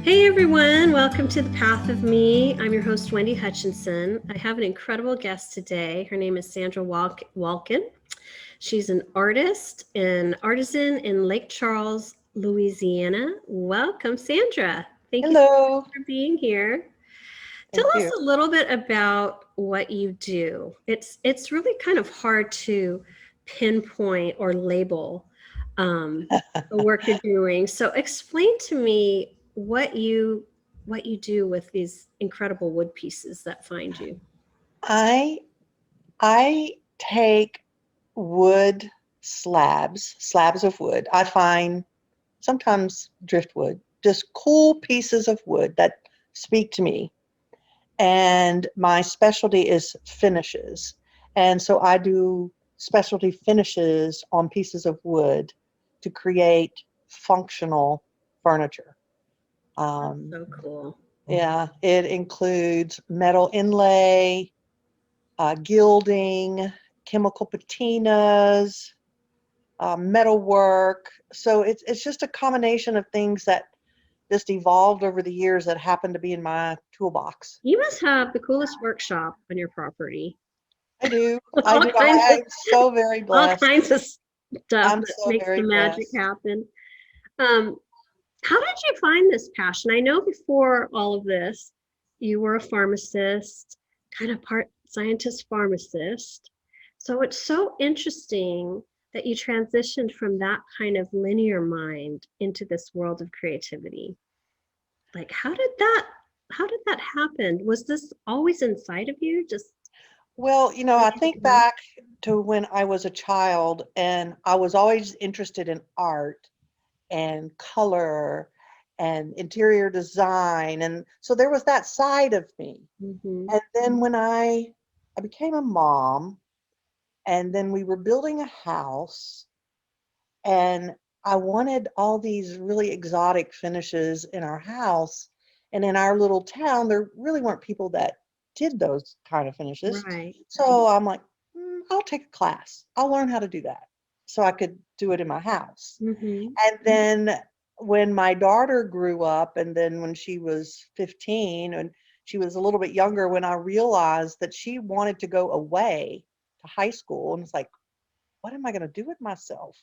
Hey everyone, welcome to The Path of Me. I'm your host, Wendy Hutchinson. I have an incredible guest today. Her name is Sandra Walkin. She's an artist and artisan in Lake Charles, Louisiana. Welcome, Sandra. Thank you so Hello. much for being here. Tell Thank us you. a little bit about what you do. It's really kind of hard to pinpoint or label the work you're doing. So explain to me what you do with these incredible wood pieces that find you. I I take wood slabs of wood. I find sometimes driftwood, just cool pieces of wood that speak to me. And my specialty is finishes. And so I do specialty finishes on pieces of wood to create functional furniture. Um, So cool. yeah, it includes metal inlay, gilding, chemical patinas, metal work. So it's just a combination of things that just evolved over the years that happen to be in my toolbox. You must have the coolest workshop on your property I do. with I do. I'm so very all blessed. kinds of stuff I'm that so makes the very magic blessed. happen. Um, How did you find this passion? I know before all of this, you were a pharmacist, kind of part scientist pharmacist. So it's so interesting that you transitioned from that kind of linear mind into this world of creativity. Like how did that happen? Was this always inside of you? Just Well, I ready to think come out? back to when I was a child and I was always interested in art and color and interior design. And so there was that side of me. Hmm. And then when I became a mom, and then we were building a house, and I wanted all these really exotic finishes in our house. And in our little town, there really weren't people that did those kind of finishes. Right. So I'm like, I'll take a class. I'll learn how to do that so I could do it in my house. Hmm. And then when my daughter grew up, and then when she was 15 and she was a little bit younger, when I realized that she wanted to go away to high school, and it's like, what am I going to do with myself?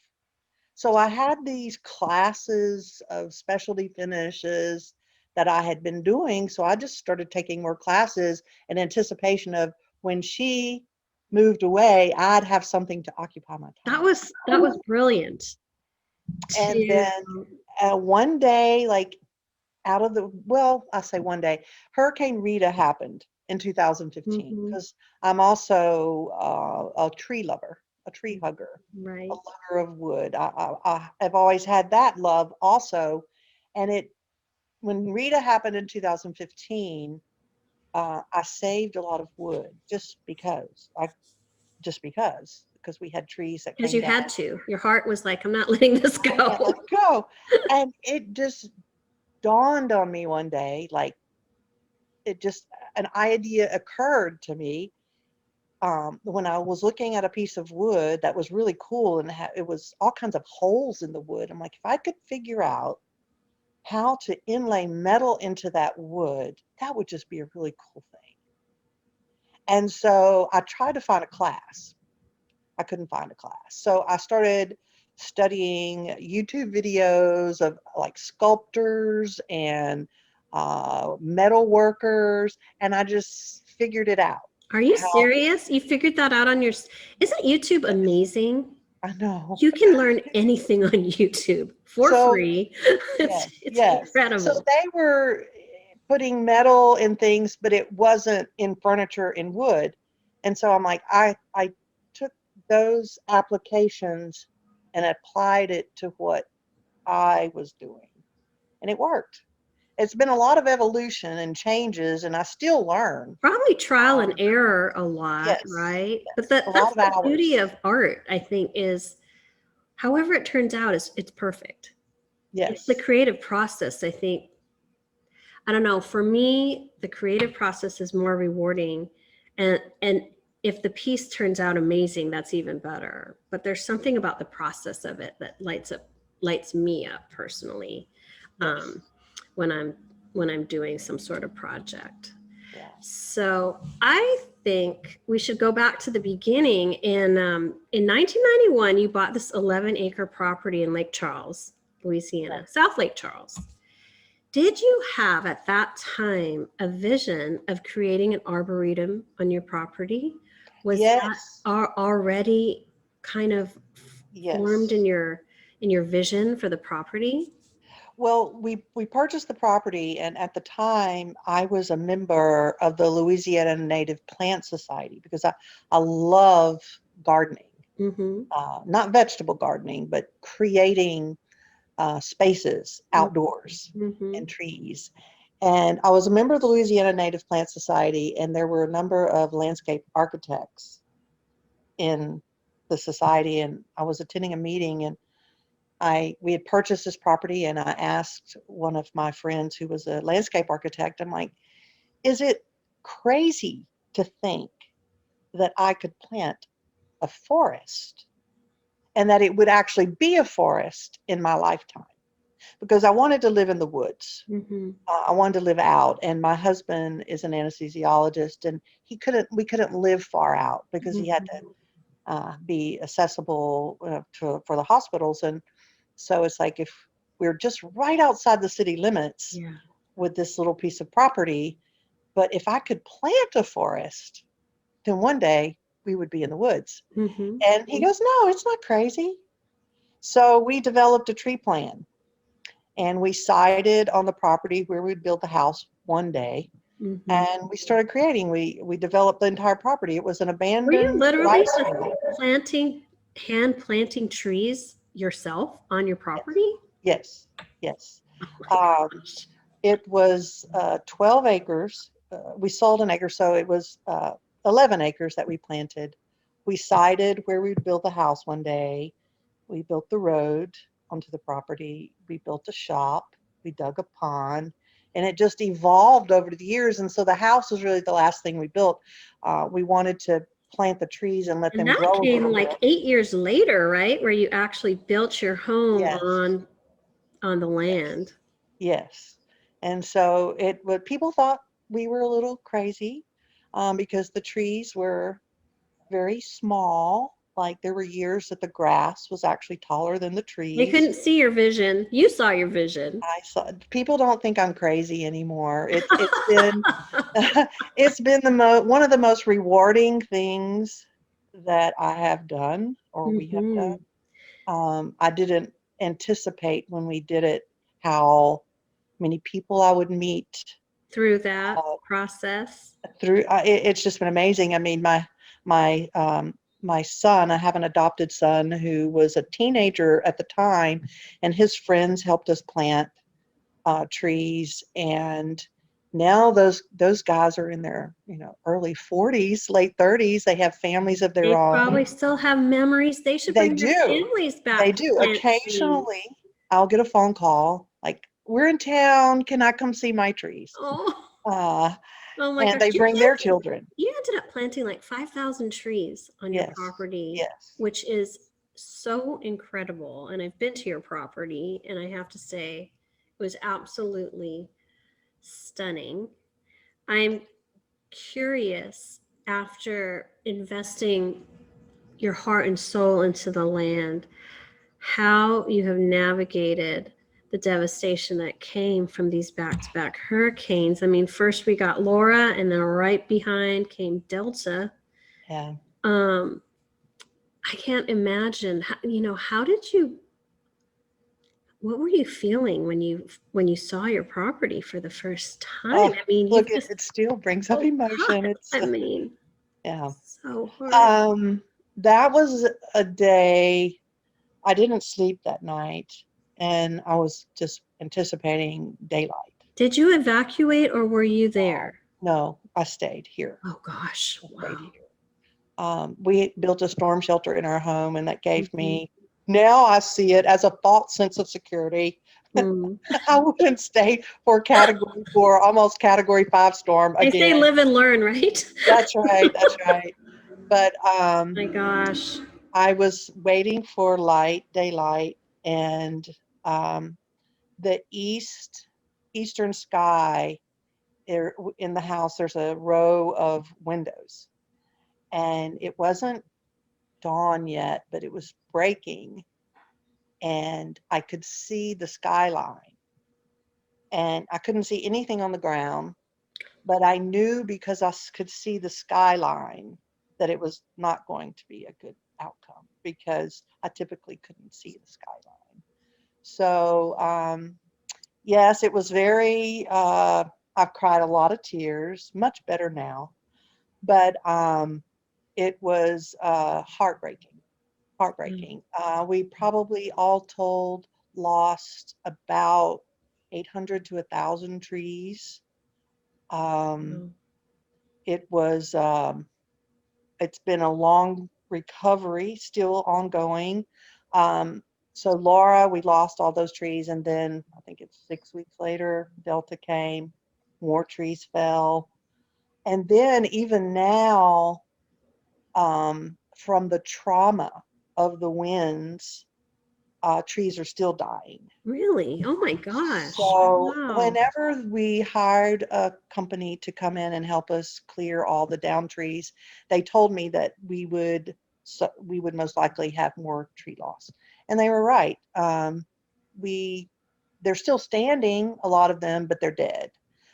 So I had these classes of specialty finishes that I had been doing. So I just started taking more classes in anticipation of when she moved away, I'd have something to occupy my That time. was that was brilliant And to then one day, like well, I say one day, Hurricane Rita happened in 2015 mhm, because I'm also a tree lover, a tree hugger, a right. lover of wood. I've always had that love also. And when Rita happened in 2015, I saved a lot of wood because we had trees that Because came you down. had to. Your heart was like, I'm not letting this I can't let go. it go. And it just dawned on me one day, like it just an idea occurred to me when I was looking at a piece of wood that was really cool, and it was all kinds of holes in the wood. I'm like, if I could figure out how to inlay metal into that wood, that would just be a really cool thing. And so I tried to find a class. I couldn't find a class. So I started studying YouTube videos of like sculptors and metal workers, and I just figured it out. Are you How serious? You figured that out on your. Isn't YouTube amazing? I know. You can learn anything on YouTube for So free. It's yes, it's yes. So incredible. they were putting metal in things, but it wasn't in furniture in wood. And so I'm like, I took those applications and applied it to what I was doing, and it worked. It's been a lot of evolution and changes, and I still learn. Probably trial and Um, error a lot, yes, right? But yes, a that's lot of the beauty hours. of art, I think, is however it turns out is it's perfect. It's the Yes, creative process, I think. I don't know, for me, the creative process is more rewarding. And if the piece turns out amazing, that's even better. But there's something about the process of it that lights me up personally. Um, yes. when I'm when I'm doing some sort of project. Yeah. So I think we should go back to the beginning. In 1991, you bought this 11-acre property in Lake Charles, Louisiana, Right. South Lake Charles. Did you have at that time a vision of creating an arboretum on your property? Was that Yes. already kind of formed Yes. in your vision for the property? Well, we purchased the property, and at the time, I was a member of the Louisiana Native Plant Society because I love gardening, Mm-hmm. not vegetable gardening, but creating spaces outdoors Mm-hmm. and trees. And I was a member of the Louisiana Native Plant Society, and there were a number of landscape architects in the society. And I was attending a meeting, and we had purchased this property, and I asked one of my friends who was a landscape architect, I'm like, is it crazy to think that I could plant a forest and that it would actually be a forest in my lifetime? Because I wanted to live in the woods. Mm-hmm. I wanted to live out, and my husband is an anesthesiologist, and we couldn't live far out because he had to be accessible for the hospitals. And so it's like if we're just right outside the city limits Yeah. with this little piece of property, but if I could plant a forest, then one day we would be in the woods. Mm-hmm. And he goes, no, it's not crazy. So we developed a tree plan, and we sited on the property where we'd build the house one day. Mm-hmm. And we started creating. We developed the entire property. It was an Were you abandoned literally rice just field. hand planting trees yourself on your property? Yes, yes. Oh my Um, gosh. it was 12 acres. We sold an acre, so it was 11 acres that we planted. We sited where we'd build the house one day. We built the road onto the property. We built a shop. We dug a pond. And it just evolved over the years. And so the house was really the last thing we built. We wanted to plant the trees and let And them that grow a came little like bit. 8 years later, right? Where you actually built your home Yes, on the yes, land. yes. And so what people thought we were a little crazy because the trees were very small. Like there were years that the grass was actually taller than the They trees. couldn't see your vision. You saw your vision. I saw people don't think I'm crazy anymore. It's been it's been one of the most rewarding things that I have done or we have Mm-hmm. done. I didn't anticipate when we did it how many people I would meet Through that uh, process. through. It's just been amazing. I mean, my my son, I have an adopted son who was a teenager at the time, and his friends helped us plant trees. And now those guys are in their early 40s, late 30s. They have families of their They own. probably still have memories. They should They bring their do. families They back to do. plant trees. Occasionally, I'll get a phone call like, "We're in town. Can I come see my trees?" Oh, Uh, oh my and gosh. they bring their children. You ended up planting like 5,000 trees on your Yes. property, Yes. which is so incredible. And I've been to your property, and I have to say, it was absolutely stunning. I'm curious, after investing your heart and soul into the land, how you have navigated the devastation that came from these back-to-back hurricanes. I mean, first we got Laura, and then right behind came Delta. Yeah. Um, I can't imagine. How did you? What were you feeling when you saw your property for the first time? Oh, I mean, look, you've just it still brings up oh emotion. God, It's I mean, yeah. so hard. That was a day I didn't sleep that night, and I was just anticipating daylight. Did you evacuate or were you No, there? no, I stayed here. Oh gosh, I stayed wow. here. We built a storm shelter in our home, and that gave Mhm. me. Now I see it as a false sense of security. Mm. I wouldn't stay for category 4, almost category 5 storm They say again. live and learn, right? That's right. That's right. But My gosh. I was waiting for daylight, and um, the east eastern sky. There in the house, there's a row of windows, and it wasn't dawn yet, but it was breaking, and I could see the skyline, and I couldn't see anything on the ground, but I knew because could see the skyline that it was not going to be a good outcome because I typically couldn't see the skyline. So, yes, it was very, I've cried a lot of tears, much better now, but it was heartbreaking, Mm. heartbreaking. We probably all told lost about 800 to 1,000 trees. Um, Wow. it was, it's been a long recovery, still ongoing. Um, so Laura, we lost all those trees, and then I think it's 6 weeks later, Delta came, more trees fell. And then even now, from the trauma of the winds, trees are still dying. Really? Oh my gosh. So Wow. whenever we hired a company to come in and help us clear all the down trees, they told me that we would most likely have more tree loss, and they were right. We They're still standing, a lot of them, but they're dead.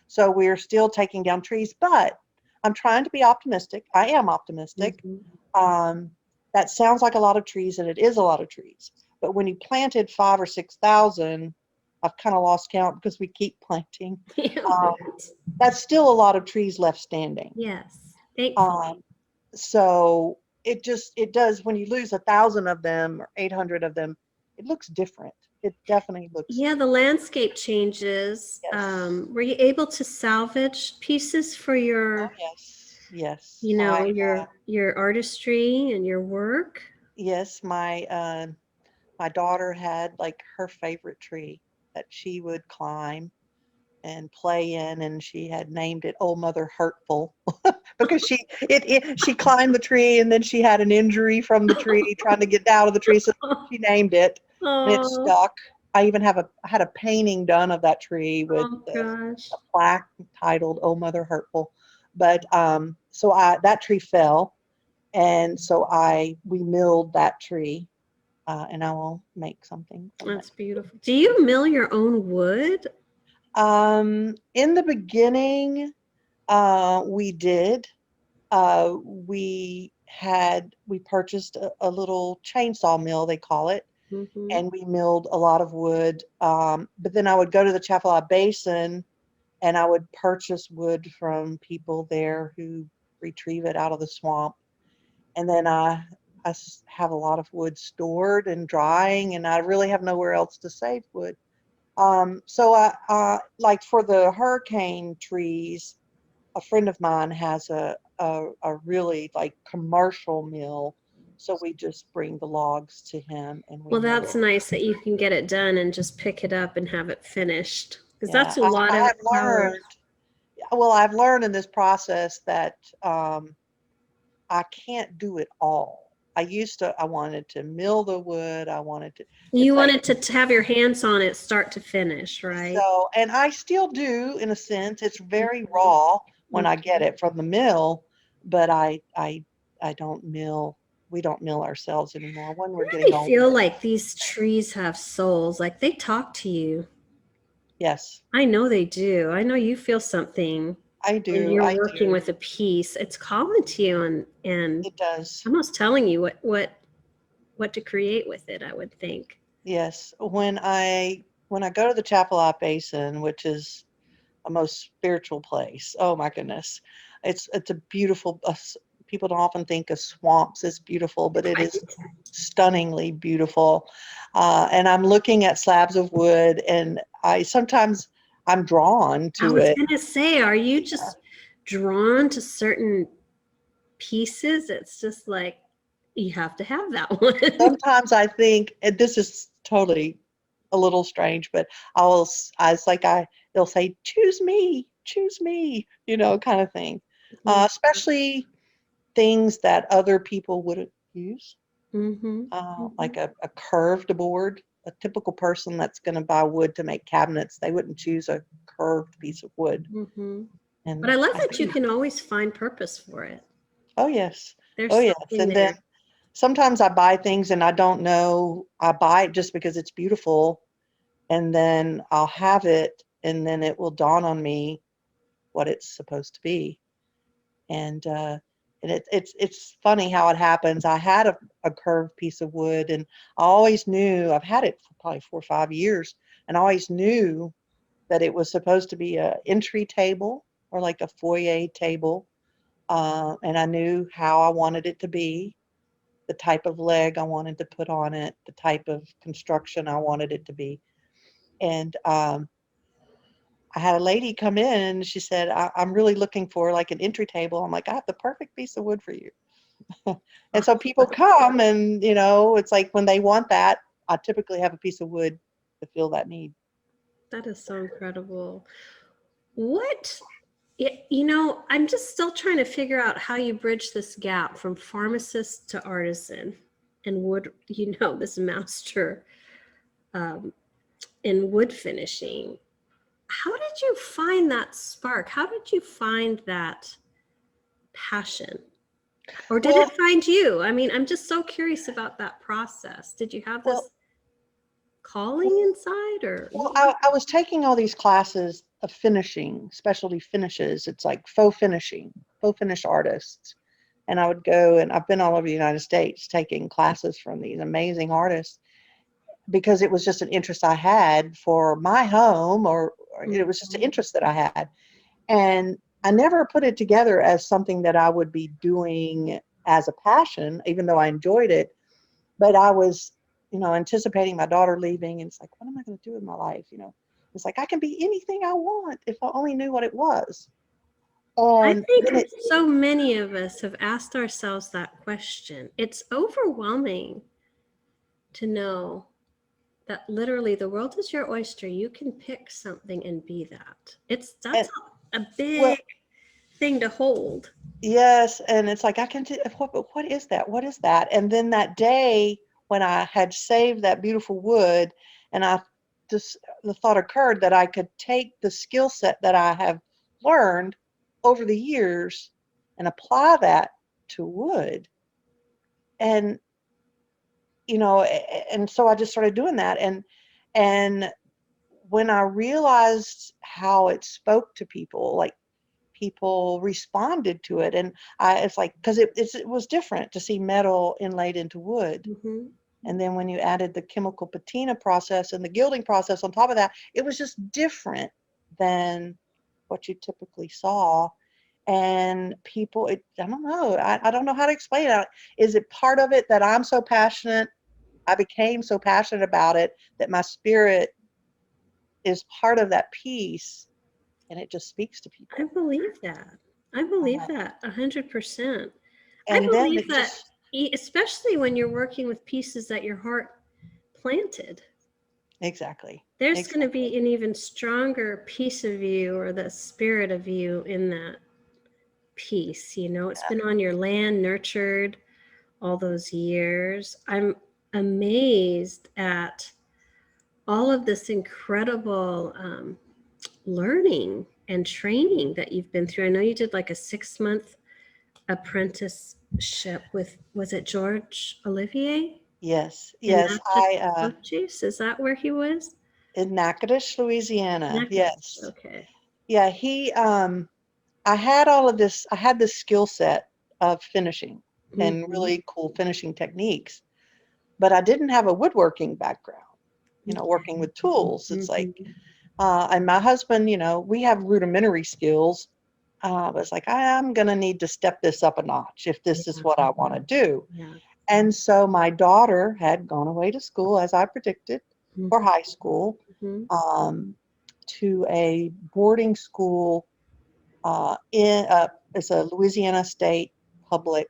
So we're still taking down trees, but I'm trying to be optimistic. I am optimistic. Mhm. Um, that sounds like a lot of trees, and it is a lot of trees. But when you planted 5 or 6,000, I've kind of lost count because we keep planting. Yeah, Um, right. that's still a lot of trees left standing. Yes, thankfully. Um, so it does when you lose 1,000 of them or 800 of them, it looks different. It definitely looks Yeah, the landscape changes. yes. Were you able to salvage pieces for Oh your, yes, yes. you know, I your artistry and your work? yes, my daughter had like her favorite tree that she would climb and play in, and she had named it Old Mother Hurtful because she climbed the tree and then she had an injury from the tree trying to get out of the tree, so she named it, and it Oh, stuck. I had a painting done of that tree with oh a gosh. plaque titled "Oh Mother Hurtful." But so I that tree fell, and so I we milled that tree, and I will make something from that. That's beautiful. Do you mill your own wood? In the beginning, we did. We purchased a little chainsaw mill, they call it, Hmm. and we milled a lot of wood. But then I would go to the Chapala Basin and I would purchase wood from people there who retrieve it out of the swamp. And then have a lot of wood stored and drying, and I really have nowhere else to save wood. So like for the hurricane trees, a friend of mine has a really like commercial mill. So we just bring the logs to him and we Well, mill that's it. nice that you can get it done and just pick it up and have it finished. Because Yeah, that's a lot I of have hours. learned, well, I've learned in this process that I can't do it all. I wanted to mill the wood. I wanted to, You it's like, wanted to have your hands on it start to finish, right? so, and I still do in a sense. It's very Mhm. raw when I get Mhm. it from the mill, but I don't mill. We don't mill ourselves anymore when I we're getting really feel older. like these trees have souls, like they talk to you. Yes, I know they do. I know you feel something I when do. you're I working do. with a piece. It's calling to you and It does. almost telling you what to create with it, I would think. Yes. When I go to the Chapala Basin, which is a most spiritual place. Oh my goodness. It's a beautiful people don't often think of swamps as beautiful, but it is Right? stunningly beautiful. And I'm looking at slabs of wood, and I sometimes I'm drawn I to was it. gonna say, are you just drawn to certain pieces? It's just like you have to have that one. Sometimes I think, and this is totally a little strange, but I was like they'll say, choose me, kind of thing. Especially things that other people wouldn't use, Mm-hmm. like a curved board. a typical person that's going to buy wood to make cabinets, they wouldn't choose a curved piece of wood. Mm-hmm. And But I love I that you do. can always find purpose for it. Oh yes. Oh There's yes. something And then there. sometimes I buy things and I don't know. I buy it just because it's beautiful, and then I'll have it, and then it will dawn on me what it's supposed to be. And it's funny how it happens. I had a curved piece of wood, and I always knew, I've had it for probably 4 or 5 years, and I always knew that it was supposed to be a entry table or like a foyer table. And I knew how I wanted it to be, the type of leg I wanted to put on it, the type of construction I wanted it to be. And I had a lady come in and she said, I'm really looking for like an entry table. I'm like, I have the perfect piece of wood for you. And so people come and, it's like when they want that, I typically have a piece of wood to fill that need. That is so incredible. What, I'm just still trying to figure out how you bridge this gap from pharmacist to artisan and wood, this master um, in wood finishing. How did you find that spark? How did you find that passion? Or did Well, it find you? I mean, I'm just so curious about that process. Did you have well, this calling inside or well, I was taking all these classes of finishing, specialty finishes. It's like faux finishing, faux finish artists. And I would go, and I've been all over the United States taking classes from these amazing artists because it was just an interest I had for my home, or it was just an interest that I had. And I never put it together as something that I would be doing as a passion, even though I enjoyed it. But I was, anticipating my daughter leaving, and it's like, what am I going to do with my life? It's like I can be anything I want if I only knew what it was. I And think then it, so many of us have asked ourselves that question. It's overwhelming to know that literally the world is your oyster. You can pick something and be that. That's and a well, big thing to hold. yes, and it's like I can do what is that? What is that? And then that day when I had saved that beautiful wood, and just the thought occurred that I could take the skill set that I have learned over the years and apply that to wood. And and so I just started doing that. And when I realized how it spoke to people, like people responded to it, and it's like, because it was different to see metal inlaid into wood. Mm-hmm. And then when you added the chemical patina process and the gilding process on top of that, it was just different than what you typically saw. And people, I don't know, I don't know how to explain it. Is it part of it that I'm so passionate? I became so passionate about it that my spirit is part of that piece, and it just speaks to I people. believe that. I believe Uh, that 100%. I and then believe it that, just especially when you're working with pieces that your heart planted, exactly there's going to exactly be an even stronger piece of you or the spirit of you in that piece. It's been on your land, nurtured all those years. I'm amazed at all of this incredible learning and training that you've been through. I know you did like a 6-month apprenticeship with, was it George Olivier? yes, In yes. Massachusetts? Is that where he was? In Natchitoches, Louisiana. Natchitoches. Yes. Okay. Yeah, I had all of this. I had this skill set of finishing and Mm-hmm. really cool finishing techniques, but I didn't have a woodworking background, working with tools. It's like, Mm-hmm. and my husband, we have rudimentary skills. But it's like, I'm going to need to step this up a notch if this is Yeah. what I want to do. Yeah. And so my daughter had gone away to school, as I predicted, for high school, Mm-hmm. um, to a boarding school it's a Louisiana State public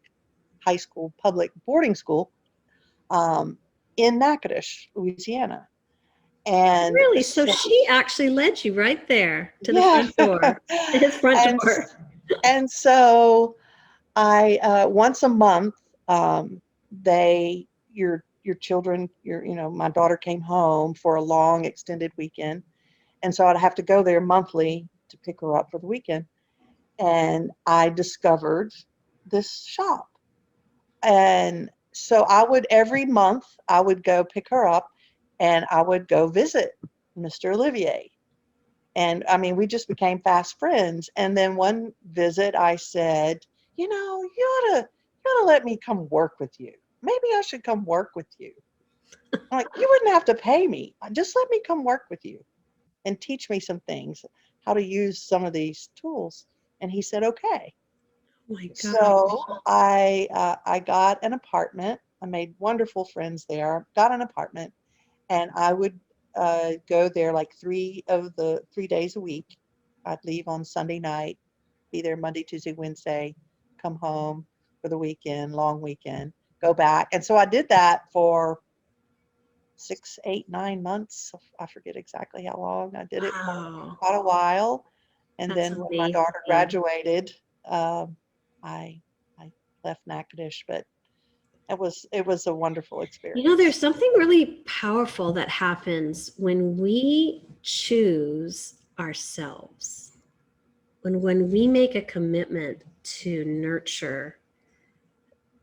high school, public boarding school um, in Natchitoches, Louisiana. And Really? So so, she actually led you right there to the yeah. front door, his front and door. and so I once a month, they you're your children, my daughter came home for a long extended weekend. And so I'd have to go there monthly to pick her up for the weekend. And I discovered this shop. And so every month, I would go pick her up and I would go visit Mr. Olivier. And I mean, we just became fast friends. And then one visit, I said, you ought to let me come work with you. Maybe I should come work with you. I'm like, you wouldn't have to pay me. Just let me come work with you and teach me some things, how to use some of these tools. And he said, okay. Oh my God. So I got an apartment. I made wonderful friends there. Got an apartment, and I would go there like 3 days a week. I'd leave on Sunday night, be there Monday, Tuesday, Wednesday, come home for the weekend, long weekend, go back. And so I did that for 6, 8, 9 months. I forget exactly how long. I did it for Wow. quite a while. And That's then when my daughter amazing. graduated, I left Natchitoches, but it was a wonderful experience. There's something really powerful that happens when we choose ourselves. When we make a commitment to nurture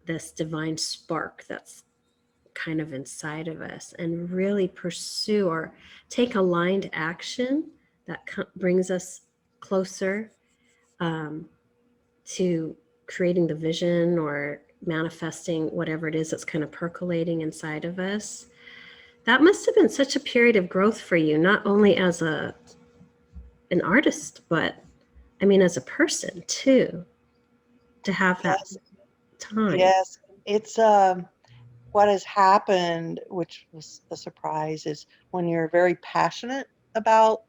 this divine spark that's kind of inside of us and really pursue or take aligned action that brings us closer to creating the vision or manifesting whatever it is that's kind of percolating inside of us. That must have been such a period of growth for you, not only as an artist, but I mean, as a person too, to have that Yes, time. yes. It's what has happened, which was a surprise, is when you're very passionate about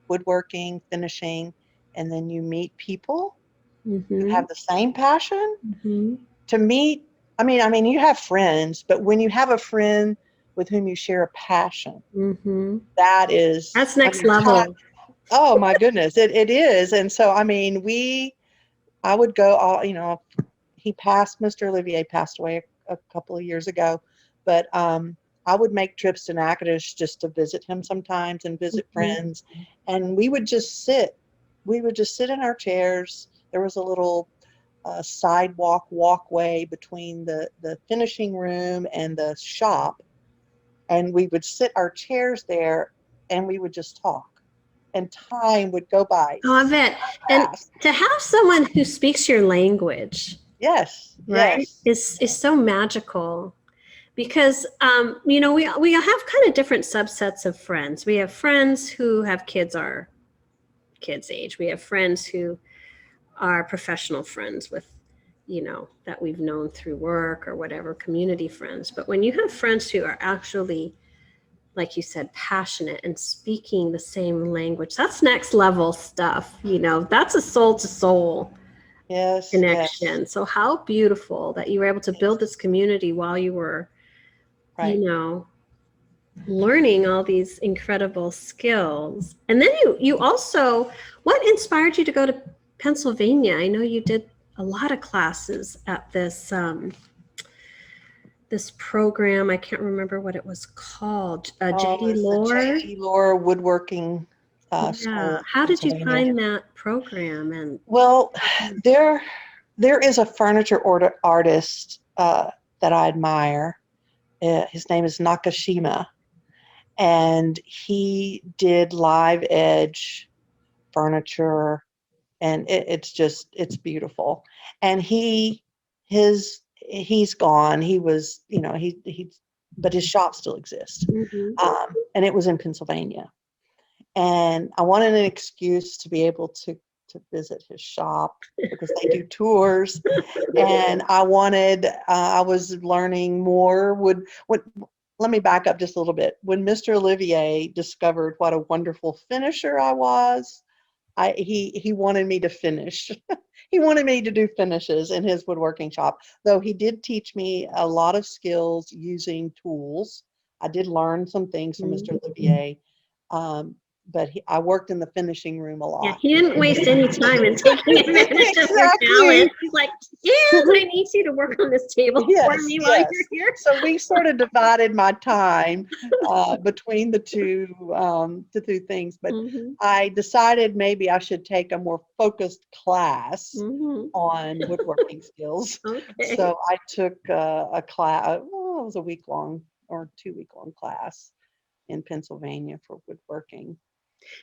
woodworking, finishing, and then you meet people who Mm-hmm. have the same passion. Mm-hmm. To meet, I mean, you have friends, but when you have a friend with whom you share a passion, Mm-hmm. that's Next level. oh my goodness, it is. And so, I mean, I would go Mr. Olivier passed away a couple of years ago, but I would make trips to Natchitoches just to visit him sometimes and visit Mm-hmm. friends. And we would just sit. We would just sit in our chairs. There was a little walkway between the finishing room and the shop. And we would sit our chairs there and we would just talk. And time would go by Oh, I so bet. And fast. to have someone who speaks your language, Yes, right, yes. is so magical. Because we have kind of different subsets of friends. We have friends who have kids our kids' age. We have friends who are professional friends with, that we've known through work or whatever, community friends. But when you have friends who are actually, like you said, passionate and speaking the same language, that's next level stuff. That's a soul to soul Yes, yes, connection. So how beautiful that you were able to build this community while you were, right. learning all these incredible skills. And then you also, what inspired you to go to Pennsylvania? I know you did a lot of classes at this program. I can't remember what it was called. Oh, JD it's the Lohr. JD Lohr Woodworking Yeah. School in How did you Pennsylvania. find that program? And Well, there there is a furniture artist that I admire. His name is Nakashima, and he did live edge furniture, and it's beautiful. And he's gone. He was, but his shop still exists. mhm. And it was in Pennsylvania. And I wanted an excuse to be able to visit his shop because they do tours. And I was learning more. Let me back up just a little bit. When Mr. Olivier discovered what a wonderful finisher I was, he wanted me to finish. He wanted me to do finishes in his woodworking shop, though he did teach me a lot of skills using tools. I did learn some things from Mr. Olivier. Um, but I worked in the finishing room a Yeah, lot. he didn't waste any time in taking advantage of your Exactly. talent. He's like, and I need you to work on this table for Yes, me while yes. you're here. So we sort of divided my time between the two things. But Mm-hmm. I decided maybe I should take a more focused class Mm-hmm. on woodworking skills. Okay. So I took a class. Well, it was a week-long or 2-week-long class in Pennsylvania for woodworking.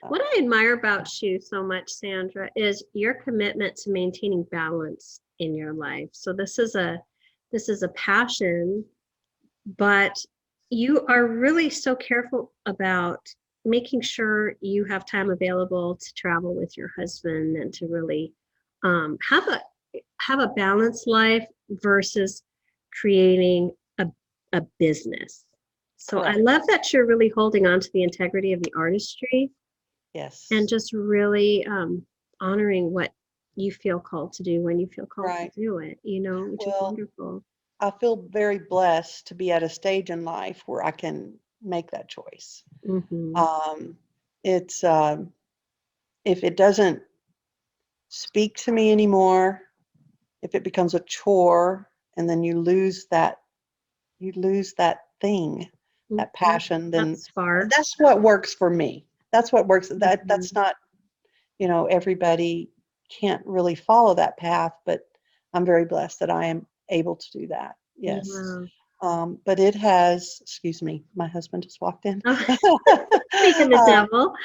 What I admire about you so much, Sandra, is your commitment to maintaining balance in your life. So this is a passion, but you are really so careful about making sure you have time available to travel with your husband and to really have a balanced life versus creating a business. So I Correct. love that you're really holding on to the integrity of the artistry and Yes. just really honoring what you feel called to do when you feel called to Right. do it, which is Well, wonderful. I feel very blessed to be at a stage in life where I can make that choice. Hmm. Um, it's if it doesn't speak to me anymore, if it becomes a chore, and then you lose that thing, that passion, That then spark. that's what works for me. That's what works. Mhm. That's not, everybody can't really follow that path, but I'm very blessed that I am able to do that. Yes. Yeah. But it has, excuse me, my husband just walked in. Oh, speaking the uh, devil.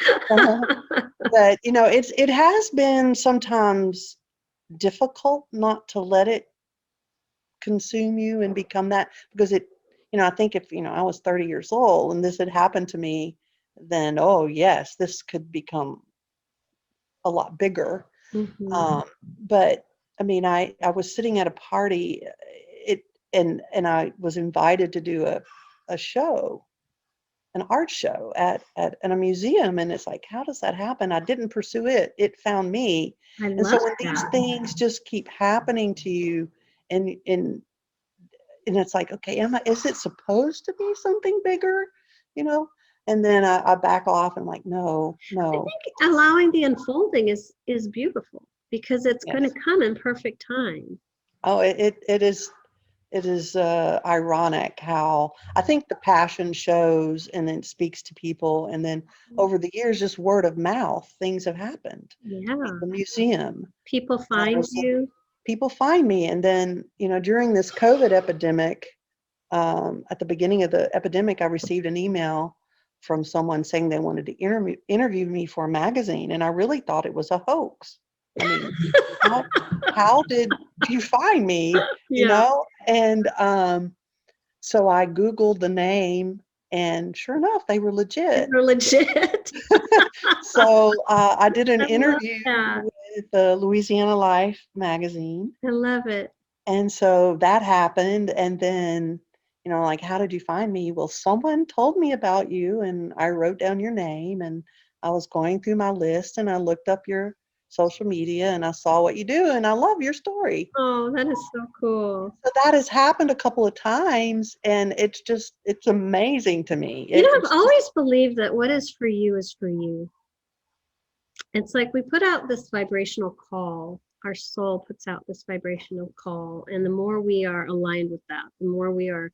but it has been sometimes difficult not to let it consume you and become that, because I think if I was 30 years old and this had happened to me, then oh yes, this could become a lot bigger. Mhm. But I mean, I was sitting at a party, it and I was invited to do a show, an art show at a museum, and it's like, how does that happen? I didn't pursue it; it found me. I And so love when these that. things just keep happening to you, and it's like, okay, is it supposed to be something bigger? You know? And then I back off and I'm like, no, I no, think allowing the unfolding is beautiful because it's going to yes. come in perfect time. Oh, it is ironic how I think the passion shows and then speaks to people, and then over the years, just word of mouth, things have happened. Yeah. The museum, People and I find was you. people find me, and then during this COVID epidemic, at the beginning of the epidemic, I received an email from someone saying they wanted to interview me for a magazine, and I really thought it was a hoax. I mean, how how did you find me? Yeah, And so I Googled the name, and sure enough, they were legit. they're legit. So I did an I love interview that. with the Louisiana Life magazine. I love it. And so that happened. And then, like, how did you find me? Well, someone told me about you, and I wrote down your name, and I was going through my list and I looked up your social media and I saw what you do, and I love your story. Oh, that is so cool. So that has happened a couple of times, and it's amazing to me. I've It's just, always believed that what is for you is for you. It's like we put out this vibrational call. Our soul puts out this vibrational call. And the more we are aligned with that, the more we are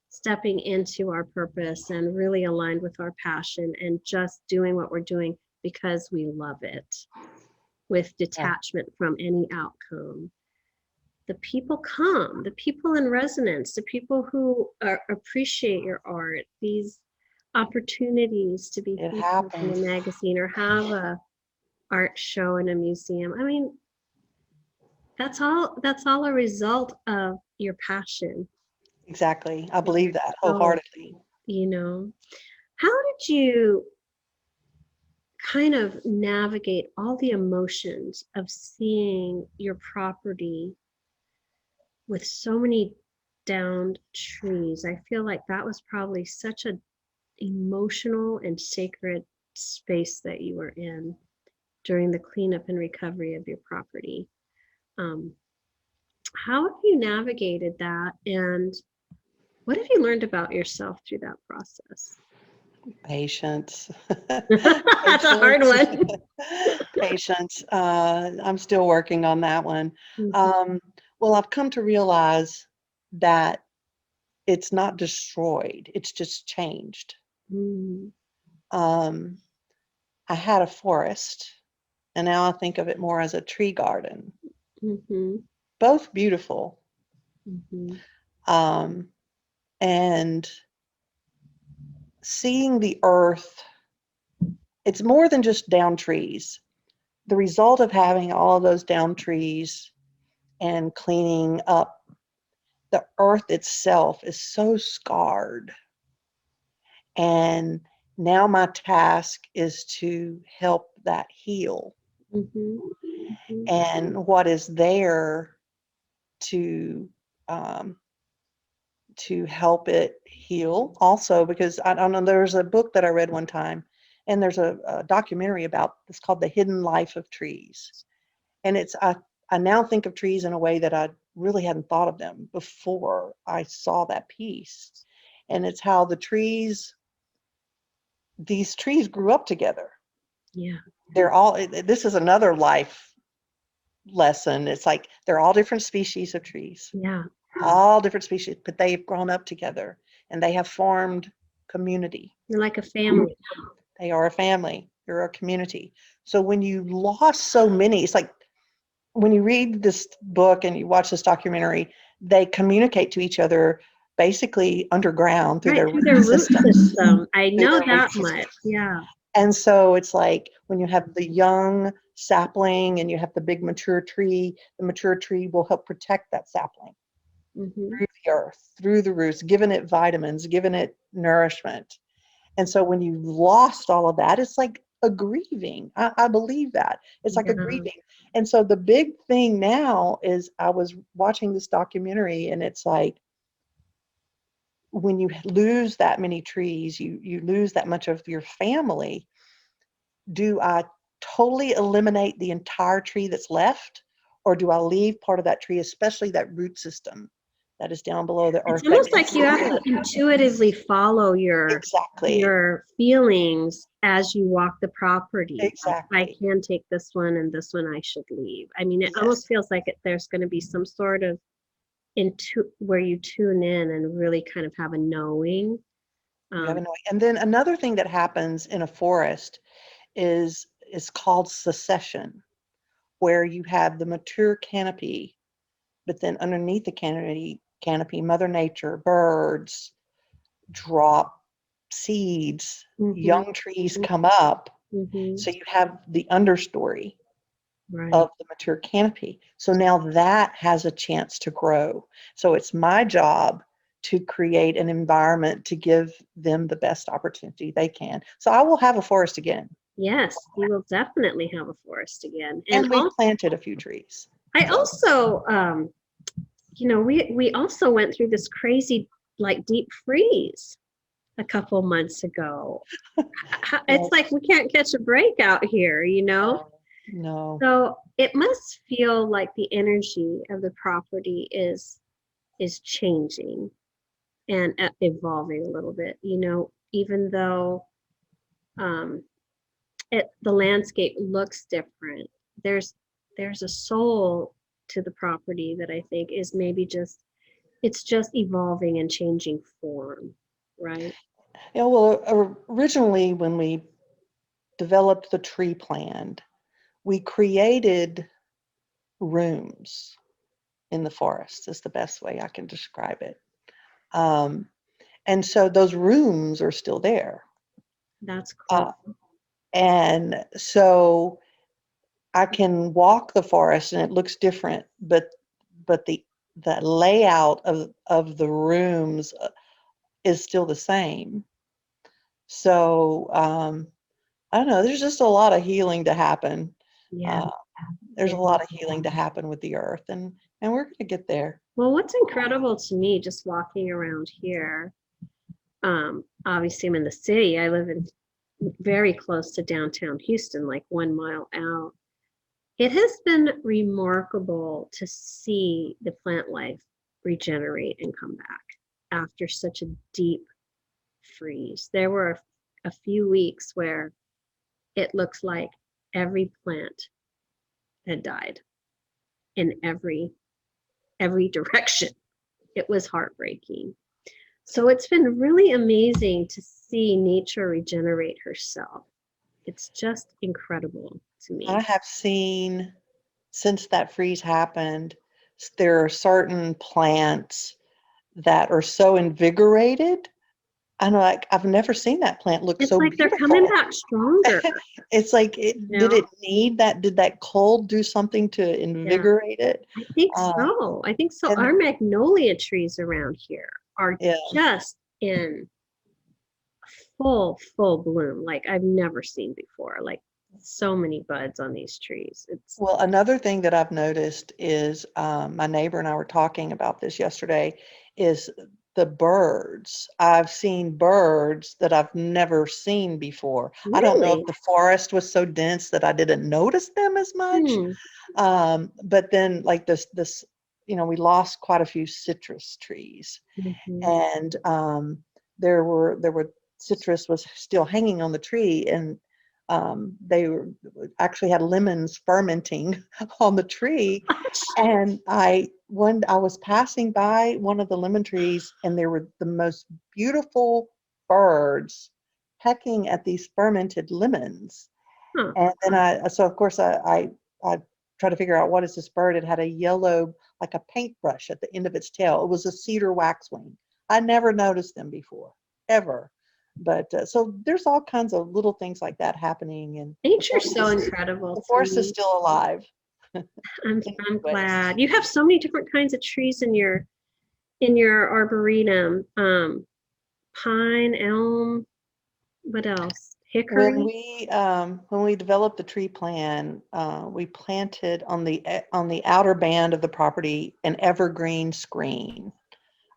stepping into our purpose and really aligned with our passion and just doing what we're doing because we love it with yeah, detachment from any outcome. The people come, the people in resonance, the people who appreciate your art, these opportunities to be it featured in a happens. magazine or have a art show in a museum. I mean, that's all a result of your passion Exactly. I and your believe that soul, wholeheartedly. you know. How did you kind of navigate all the emotions of seeing your property with so many downed trees? I feel like that was probably such a emotional and sacred space that you were in during the cleanup and recovery of your property. Um, how have you navigated that, and what have you learned about yourself through that process? Patience. That's a hard Patience. one. Patience. I'm still working on that one. Mhm. Um, well, I've come to realize that it's not destroyed, it's just changed. Mm. Um, I had a forest, and now I think of it more as a tree garden. Mhm. Both beautiful. Mhm. Um, and seeing the earth, it's more than just down trees. The result of having all of those down trees and cleaning up the earth itself is so scarred. And now my task is to help that heal. Mhm. Mhm. And what is there to um, to help it heal also, because I don't know, there's a book that I read one time, and there's a documentary about, it's called The Hidden Life of Trees. And I now think of trees in a way that I really hadn't thought of them before I saw that piece. And it's how these trees grew up together. Yeah. They're all, this is another life lesson. It's like they're all different species of trees, Yeah. all different species, but they've grown up together and they have formed community. You're like a family. They are a family, they're a community. So when you lost so many, it's like when you read this book and you watch this documentary, they communicate to each other basically underground through Right, their through their root root systems. system. I Through know their root that much. systems. Yeah. And so it's like when you have the young sapling and you have the big mature tree, the mature tree will help protect that sapling Mhm. through the earth, through the roots, giving it vitamins, giving it nourishment. And so when you lost all of that, it's like a grieving. I believe that. It's like a Yeah. grieving. And so the big thing now is I was watching this documentary, and it's like when you lose that many trees, you lose that much of your family. Do I totally eliminate the entire tree that's left? Or do I leave part of that tree, especially that root system that is down below the It's earth that almost like is you have to intuitively follow exactly, your feelings as you walk the property. Like, I exactly. can take this one and this one I should leave. I mean, it almost Yes. feels like there's going to be some sort of into where you tune in and really kind of have a knowing. You have Um, no, and then another thing that happens in a forest is called succession, where you have the mature canopy, but then underneath the canopy, Mother Nature, birds drop seeds, mhm, young trees come up. mhm, So you have the understory right. of the mature canopy. So now that has a chance to grow. So it's my job to create an environment to give them the best opportunity they can. So I will have a forest again. Yes, you will definitely have a forest again. And And we've planted a few trees. I So also, we also went through this crazy, like, deep freeze a couple months ago. It's like yes, we can't catch a break out here, you know? no, no. So it must feel like the energy of the property is changing and evolving a little bit, even though um, the landscape looks different. There's there's a soul to the property that I think is maybe it's just evolving and changing form, right? Yeah, well, originally when we developed the tree plan, we created rooms in the forest, is the best way I can describe it. Um, and so those rooms are still there. That's Uh, cool. and so I can walk the forest and it looks different, but the layout of the rooms is still the same. So I don't know. There's just a lot of healing to happen. Yeah. Uh, there's a lot of healing to happen with the earth, and we're going to get there. Well, what's incredible to me just walking around here, obviously I'm in the city. I live in very close to downtown Houston, like 1 mile out. It has been remarkable to see the plant life regenerate and come back after such a deep freeze. There were a few weeks where it looks like every plant had died in every direction. It was heartbreaking. So it's been really amazing to see nature regenerate herself. It's just incredible to me. I have seen, since that freeze happened, there are certain plants that are so invigorated. I'm like, I've never seen that plant look It's so like they're coming beautiful. back stronger. It's like, did know? it need that? Did that cold do something to Yeah, invigorate it? I think Uh, so. I think so. and Our magnolia trees around here are yeah, just in full bloom, like I've never seen before. Like so many buds on these trees. It's well, another thing that I've noticed is my neighbor and I were talking about this yesterday, is the birds. I've seen birds that I've never seen before. I don't know if really, the forest was so dense that I didn't notice them as much. hmm, But then like this, we lost quite a few citrus trees, mhm. and there were citrus was still hanging on the tree, and they actually had lemons fermenting on the tree. And I was passing by one of the lemon trees, and there were the most beautiful birds pecking at these fermented lemons. Huh. And then so of course I tried to figure out, what is this bird? It had a yellow, like a paintbrush at the end of its tail. It was a cedar waxwing. I never noticed them before, ever. But so there's all kinds of little things like that happening, and Nature's so incredible the to forest is me. still alive I'm in I'm many ways. glad. You have so many different kinds of trees in your arboretum. Pine, elm, what else? When Hickory. we developed the tree plan, we planted on the outer band of the property an evergreen screen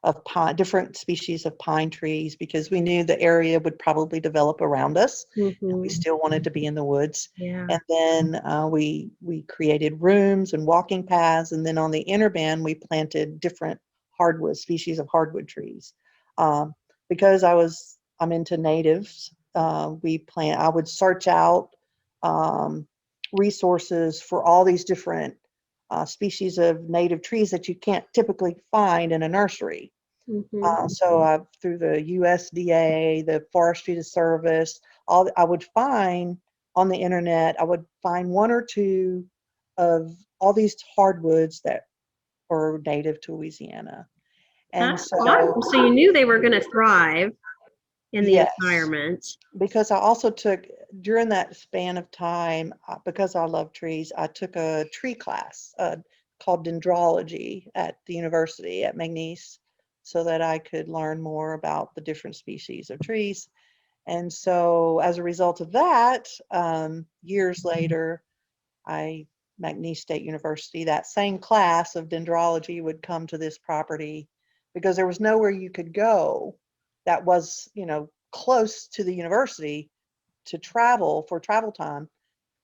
of different species of pine trees, because we knew the area would probably develop around us, and we Hmm. still wanted to be in the woods. Yeah. And then we created rooms and walking paths, and then on the inner band we planted different hardwood species of hardwood trees. Um, because I'm into natives, I would search out um, resources for all these different species of native trees that you can't typically find in a nursery. Hmm. So through the USDA, the Forestry Service, I would find on the internet, I would find one or two of all these hardwoods that were native to Louisiana. And That's so, awesome. So you knew they were going to thrive in the yes, environment. because I also took, during that span of time, because I love trees, I took a tree class called dendrology at the university at McNeese, so that I could learn more about the different species of trees. And so as a result of that, years later, McNeese State University, that same class of dendrology would come to this property, because there was nowhere you could go that was, close to the university to travel for travel time,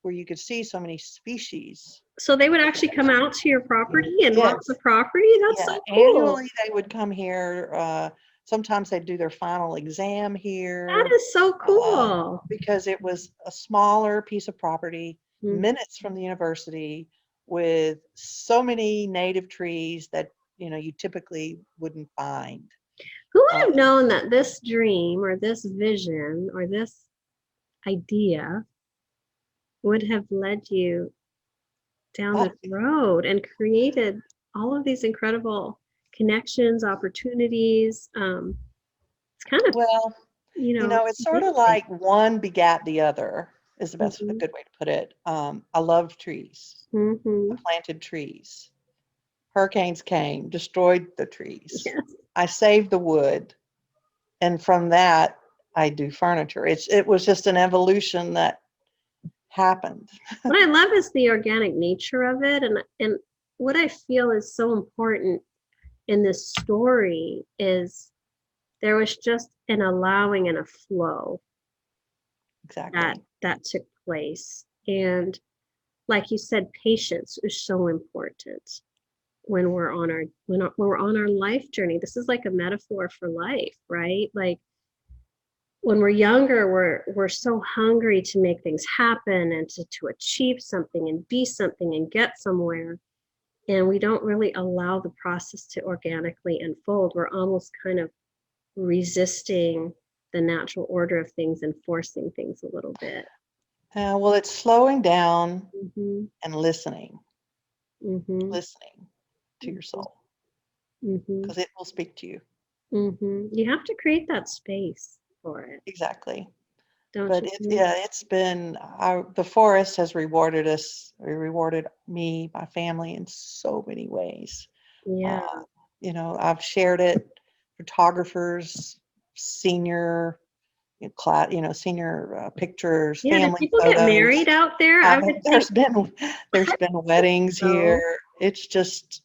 where you could see so many species. So they would actually come out to your property and walk the Yes. property. That's Yeah. so cool. Annually, they would come here. Sometimes they'd do their final exam That here, is so cool. because it was a smaller piece of property, Mm. minutes from the university, with so many native trees that, you typically wouldn't find. Who would Uh, have known that this dream or this vision or this idea would have led you down oh, this road and created all of these incredible connections, opportunities? It's kind of, well, it's sort of amazing. like one begat the other, is a Hmm. good way to put it. I love trees. I Hmm. planted trees. Hurricanes came, destroyed the trees. Yes. I saved the wood, and from that, I do furniture. It was just an evolution that happened. What I love is the organic nature of it, and what I feel is so important in this story is there was just an allowing and a flow that Exactly. took place. And like you said, patience is so important when we're on our life journey. This is like a metaphor for life, right? Like when we're younger, we're so hungry to make things happen and to achieve something and be something and get somewhere. And we don't really allow the process to organically unfold. We're almost kind of resisting the natural order of things and forcing things a little bit. Well, it's slowing down Mm-hmm. and listening Mm-hmm. to your soul, Mm-hmm. because it will speak to you. Mm-hmm. You have to create that space for it, Exactly. don't But you it's, think? yeah, it's been, the forest has rewarded us, rewarded me, my family in so many ways. Yeah. Uh, I've shared it, photographers, senior class, senior pictures, Yeah. Do family people get photos. married out there? I would think There's been weddings so. here. It's just,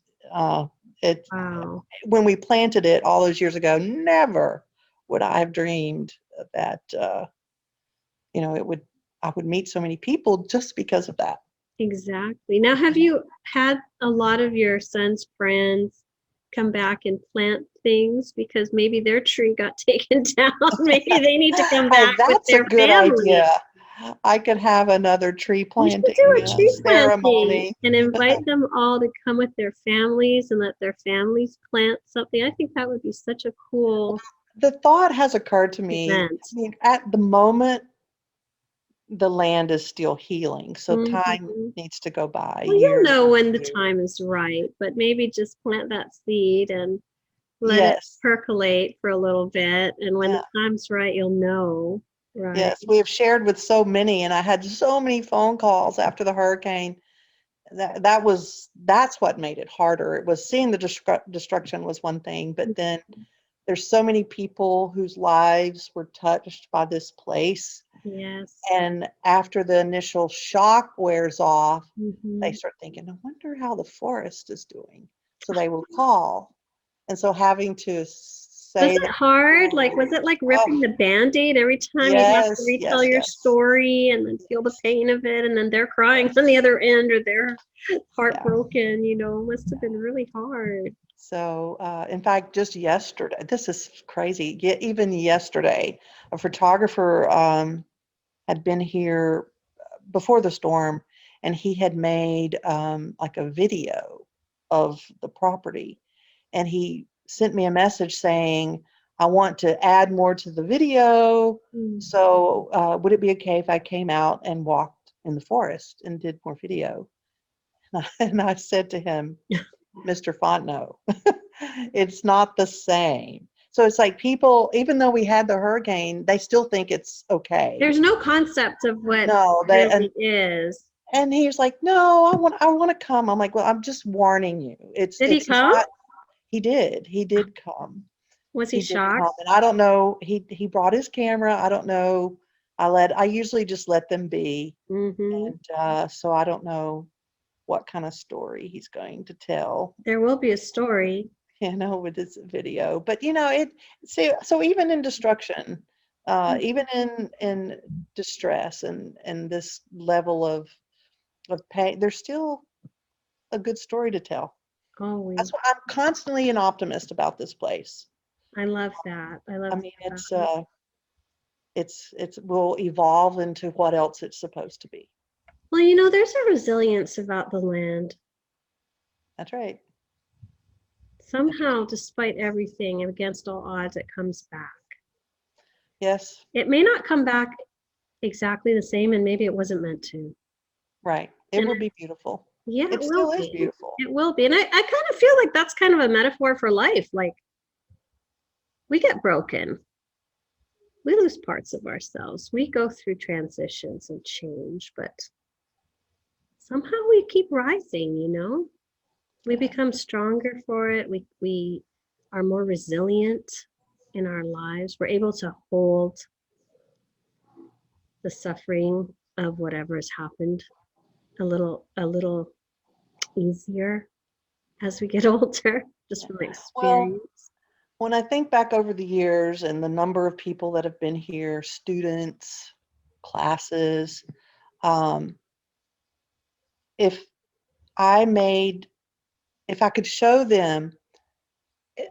it Wow. when we planted it all those years ago, never would I have dreamed that, it would I would meet so many people just because of that. Exactly. Now, have you had a lot of your son's friends come back and plant things because maybe their tree got taken down? Maybe they need to come Hey, back with that's a their good family. idea. I could have another tree You should do planting a tree planting ceremony. and invite them all to come with their families and let their families plant something. I think that would be such a cool The thought has occurred to me. event. I mean, at the moment, the land is still healing, so time Mhm. needs to go by, Well, you'll years know and when the years. time is right, but maybe just plant that seed and let it Yes, percolate for a little bit. And when the yeah, time's right, you'll know, right? yes. We have shared with so many, and I had so many phone calls after the hurricane. That's what made it harder. It was seeing the destruction was one thing, but then there's so many people whose lives were touched by this place. Yes. And after the initial shock wears off, they Hmm. start thinking, I wonder how the forest is doing. So they will call. And so having to Was say it that, hard? Like, was it like oh, ripping the Band-Aid every time you'd have to yes, retell yes, your yes, story and then feel the yes, pain of it, and then they're crying on yes, the other end or they're yeah. heartbroken, it must have been really hard. So, in fact, just yesterday, this is crazy. Even yesterday, a photographer had been here before the storm, and he had made like a video of the property. And he sent me a message saying, I want to add more to the video. Mm. So, would it be okay if I came out and walked in the forest and did more video? And I said to him, Mr. Fontenot, it's not the same. So it's like people, even though we had the hurricane, they still think it's okay. There's no concept of what No, they really is. and he was like, no, I want to come. I'm like, well, I'm just warning you. It's Did he it's come? not. He did come. Was he He did come, shocked? and I don't know. He brought his camera. I don't know. I usually just let them be, Hmm. and so I don't know what kind of story he's going to tell, There will be a story. with this video. But it. So even in destruction, even in distress and this level of pain, there's still a good story to tell. That's Always. why I'm constantly an optimist about this place. I love that. I I love mean, that. it's will evolve into what else it's supposed to be. Well, there's a resilience about the land. That's right. That's right. Somehow, despite everything, and against all odds, it comes back. Yes, It may not come back exactly the same, and maybe it wasn't meant to. right. It And will be beautiful. yeah, it It will still is be. beautiful. It will be. And I kind of feel like that's kind of a metaphor for life. Like we get broken, we lose parts of ourselves, we go through transitions and change, but somehow we keep rising. We Yeah. become stronger for it. We are more resilient in our lives. We're able to hold the suffering of whatever has happened a little easier as we get older, just Yeah. from Well, experience. when I think back over the years and the number of people that have been here, students, classes, um, if I made, if I could show them,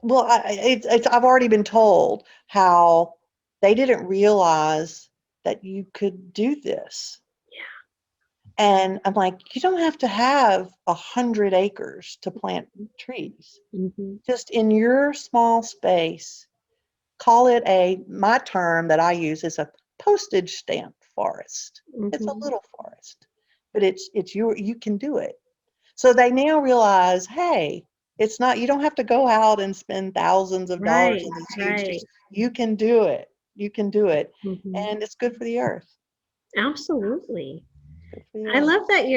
well, I've already been told how they didn't realize that you could do this. And I'm like, you don't have to have 100 acres to plant trees. Mm-hmm. Just in your small space, call it my term that I use is a postage stamp forest. It's a Mm-hmm. little forest, but you can do it. So they now realize, hey, it's not, you don't have to go out and spend thousands of dollars Right, on these huge right. trees. You can do it. You can do it. Mm-hmm. And it's good for the earth. Absolutely. Good for the I earth. love that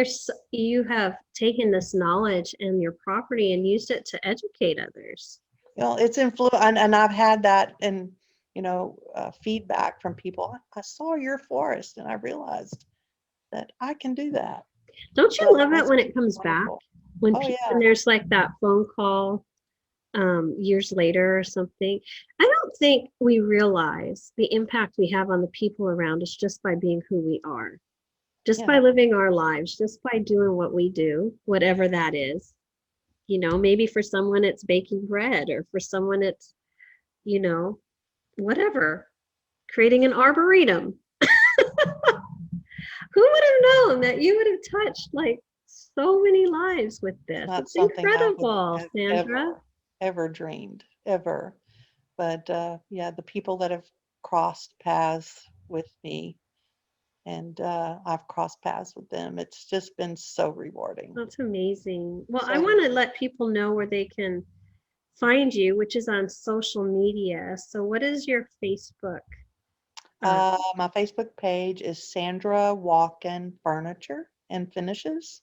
you have taken this knowledge and your property and used it to educate others. Well, it's and I've had that and feedback from people. I saw your forest and I realized that I can do that. Don't you So love it that's when it comes back? wonderful. When Oh when yeah, there's like that phone call years later or something. I don't think we realize the impact we have on the people around us just by being who we are, just yeah. by living our lives, just by doing what we do, whatever that is. Maybe for someone it's baking bread, or for someone it's, you know, whatever, creating an arboretum. Who would have known that you would have touched like so many lives with It's this? not It's something I would incredible, have Sandra. ever dreamed, ever. But yeah, the people that have crossed paths with me and I've crossed paths with them, it's just been so rewarding. That's amazing. Well, I So want to let people know where they can find you, which is on social media. So, what is your Facebook? Uh, my Facebook page is Sandra Walkin Furniture and Finishes.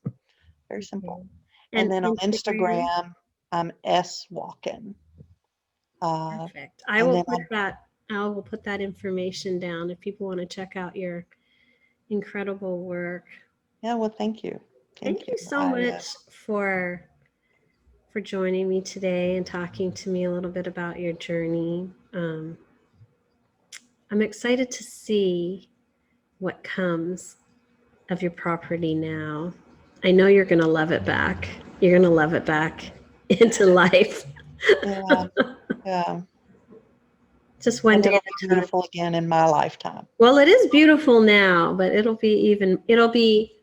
Very okay. simple. And And then on Instagram? Instagram, I'm S Walkin. Perfect. I And will then put that. I will put that information down if people want to check out your incredible work. yeah, well, thank you. Thank Thank you. you so much for joining me today and talking to me a little bit about your journey. I'm excited to see what comes of your property now. I know you're going to love it back. You're going to love it back into life. Yeah, yeah. Just one And day it'll at be a time. beautiful again in my lifetime. Well, it is beautiful now, but it'll be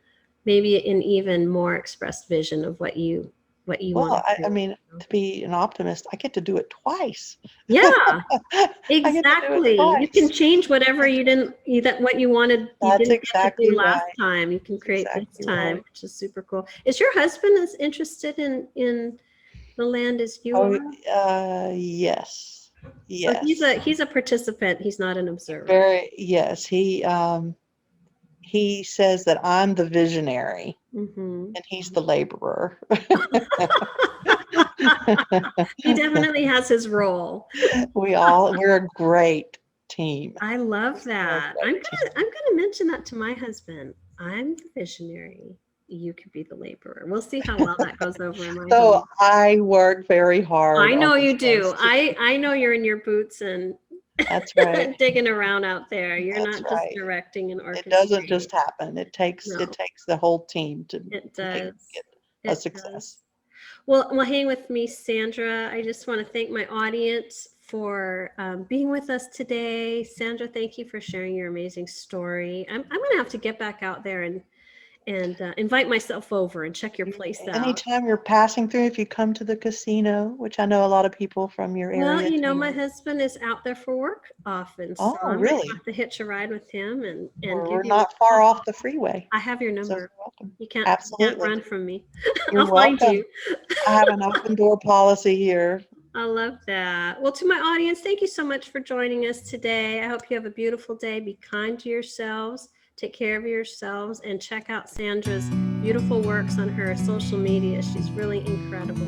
maybe an even more expressed vision of what you want Well, to I do. mean, to be an optimist, I get to do it twice. Yeah, I get to do it exactly. You can twice. change whatever what you That's didn't get to do exactly last right. time. You can That's create this exactly time, right. which is super cool. Is your husband as interested in the land as you Oh, are? yes, So yes. he's a participant. He's not an observer. Very, yes. He says that I'm the visionary Hmm. and he's the laborer. He definitely has his role. We're a great team. I love We're a that. great team. I'm gonna mention that to my husband. I'm the visionary. You could be the laborer. We'll see how well that goes over in my So home. I work very hard I on know this you do. place to keep. I know you're in your boots and That's right. digging around out there. You're That's not just right. directing and It doesn't orchestrating. just happen. It No, takes the whole team to it make does. it a It success. does. Well, hang with me, Sandra. I just want to thank my audience for being with us today. Sandra, thank you for sharing your amazing story. I'm going to have to get back out there and invite myself over and check your place out. Anytime you're passing through, if you come to the casino, which I know a lot of people from your Well, area my do. husband is out there for work often, so Oh, I might really? have to hitch a ride with him and We're give you a not far call. off the freeway. I have your So number. you're welcome. You can't Absolutely. run from me. You're I'll find welcome. you. I have an open door policy here. I love that. Well, to my audience, thank you so much for joining us today. I hope you have a beautiful day. Be kind to yourselves, take care of yourselves, and check out Sandra's beautiful works on her social media. She's really incredible.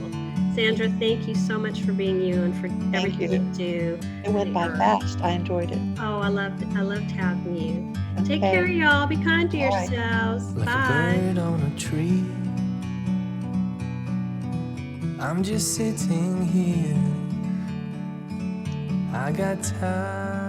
Sandra, thank you so much for being you and for Thank everything you. you do. It went by fast. I enjoyed it. Oh, I loved having you. Take Okay. care, y'all. Be kind to All right. yourselves. Like Bye. a bird on a tree, I'm just sitting here. I got time.